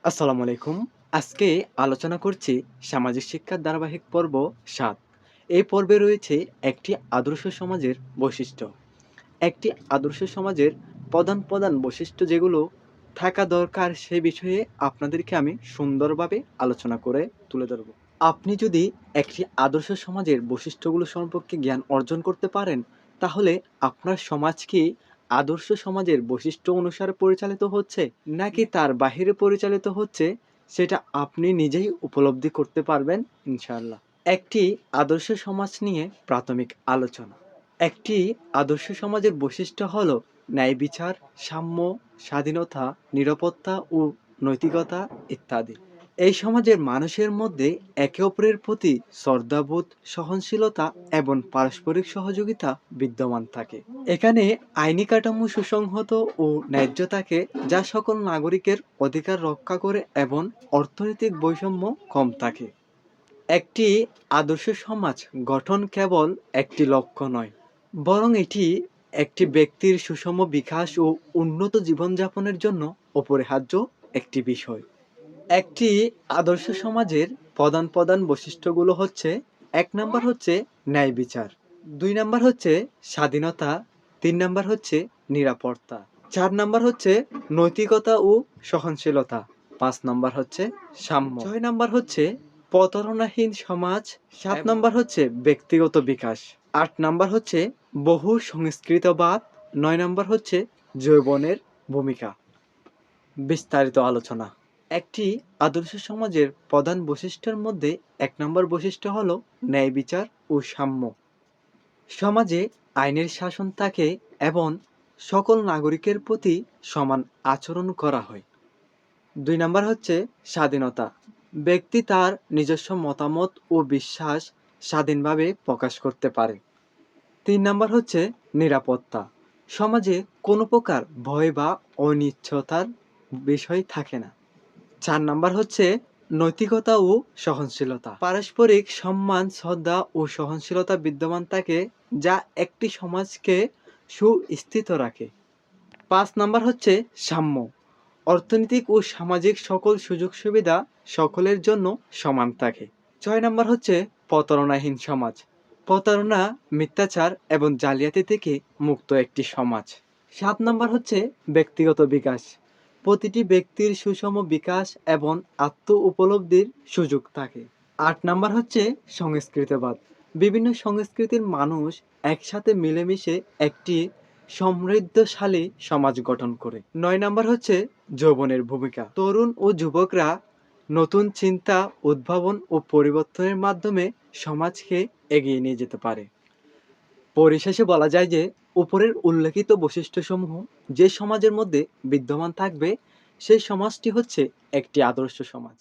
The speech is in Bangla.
আসসালামু আলাইকুম। আজকে আলোচনা করছি সামাজিক শিক্ষার ধারাবাহিক পর্ব ৭। এই পর্বে রয়েছে একটি আদর্শ সমাজের বৈশিষ্ট্য। একটি আদর্শ সমাজের প্রধান বৈশিষ্ট্য যেগুলো থাকা দরকার সে বিষয়ে আপনাদেরকে আমি সুন্দরভাবে আলোচনা করে তুলে ধরব। আপনি যদি একটি আদর্শ সমাজের বৈশিষ্ট্যগুলো সম্পর্কে জ্ঞান অর্জন করতে পারেন, তাহলে আপনার সমাজ কি আদর্শ সমাজের বৈশিষ্ট্য অনুসারে পরিচালিত হচ্ছে নাকি তার বাহিরে পরিচালিত হচ্ছে, সেটা আপনি নিজেই উপলব্ধি করতে পারবেন ইনশাআল্লাহ। একটি আদর্শ সমাজ নিয়ে প্রাথমিক আলোচনা। একটি আদর্শ সমাজের বৈশিষ্ট্য হলো ন্যায় বিচার, সাম্য, স্বাধীনতা, নিরাপত্তা ও নৈতিকতা ইত্যাদি। এই সমাজের মানুষের মধ্যে একে অপরের প্রতি শ্রদ্ধাবোধ, সহনশীলতা এবং পারস্পরিক সহযোগিতা বিদ্যমান থাকে। এখানে আইনি কাঠামো সুসংহত ও ন্যায্য থাকে, যা সকল নাগরিকের অধিকার রক্ষা করে এবং অর্থনৈতিক বৈষম্য কম থাকে। একটি আদর্শ সমাজ গঠন কেবল একটি লক্ষ্য নয়, বরং এটি একটি ব্যক্তির সুষম বিকাশ ও উন্নত জীবনযাপনের জন্য অপরিহার্য একটি বিষয়। একটি আদর্শ সমাজের প্রধান বৈশিষ্ট্যগুলো হচ্ছে: ১ নাম্বার হচ্ছে ন্যায় বিচার, ২ নাম্বার হচ্ছে স্বাধীনতা, ৩ নাম্বার হচ্ছে নিরাপত্তা, ৪ নাম্বার হচ্ছে নৈতিকতা ও সহনশীলতা, ৫ নাম্বার হচ্ছে সাম্য, ৬ নাম্বার হচ্ছে প্রতারণাহীন সমাজ, ৭ নাম্বার হচ্ছে ব্যক্তিগত বিকাশ, ৮ নাম্বার হচ্ছে বহু সংস্কৃতবাদ, ৯ নাম্বার হচ্ছে যৌবনের ভূমিকা। বিস্তারিত আলোচনা। একটি আদর্শ সমাজের প্রধান বৈশিষ্ট্যের মধ্যে ১ নম্বর বৈশিষ্ট্য হলো ন্যায় বিচার ও সাম্য। সমাজে আইনের শাসন থাকে এবং সকল নাগরিকের প্রতি সমান আচরণ করা হয়। ২ নাম্বার হচ্ছে স্বাধীনতা। ব্যক্তি তার নিজস্ব মতামত ও বিশ্বাস স্বাধীনভাবে প্রকাশ করতে পারে। ৩ নাম্বার হচ্ছে নিরাপত্তা। সমাজে কোনো প্রকার ভয় বা অনিশ্চয়তার বিষয় থাকে না। ৪ নাম্বার হচ্ছে নৈতিকতা ও সহনশীলতা। পারস্পরিক সম্মান, শ্রদ্ধা ও সহনশীলতা বিদ্যমান থাকে, যা একটি সমাজকে সুস্থিত রাখে। ৫ নাম্বার হচ্ছে সাম্য। অর্থনৈতিক ও সামাজিক সকল সুযোগ সুবিধা সকলের জন্য সমান থাকে। ৬ নাম্বার হচ্ছে প্রতারণাহীন সমাজ। প্রতারণা, মিথ্যাচার এবং জালিয়াতি থেকে মুক্ত একটি সমাজ। ৭ নাম্বার হচ্ছে ব্যক্তিগত বিকাশ। প্রতিটি ব্যক্তির সুষম বিকাশ এবং আত্ম উপলব্ধির সুযোগ থাকে। ৮ নাম্বার হচ্ছে সংস্কৃতবাদ। বিভিন্ন সংস্কৃতির মানুষ একসাথে মিলেমিশে একটি সমৃদ্ধশালী সমাজ গঠন করে। ৯ নাম্বার হচ্ছে যৌবনের ভূমিকা। তরুণ ও যুবকরা নতুন চিন্তা, উদ্ভাবন ও পরিবর্তনের মাধ্যমে সমাজকে এগিয়ে নিয়ে যেতে পারে। পরিশেষে বলা যায় যে উপরের উল্লেখিত বৈশিষ্ট্যসমূহ যে সমাজের মধ্যে বিদ্যমান থাকবে, সেই সমাজটি হচ্ছে একটি আদর্শ সমাজ।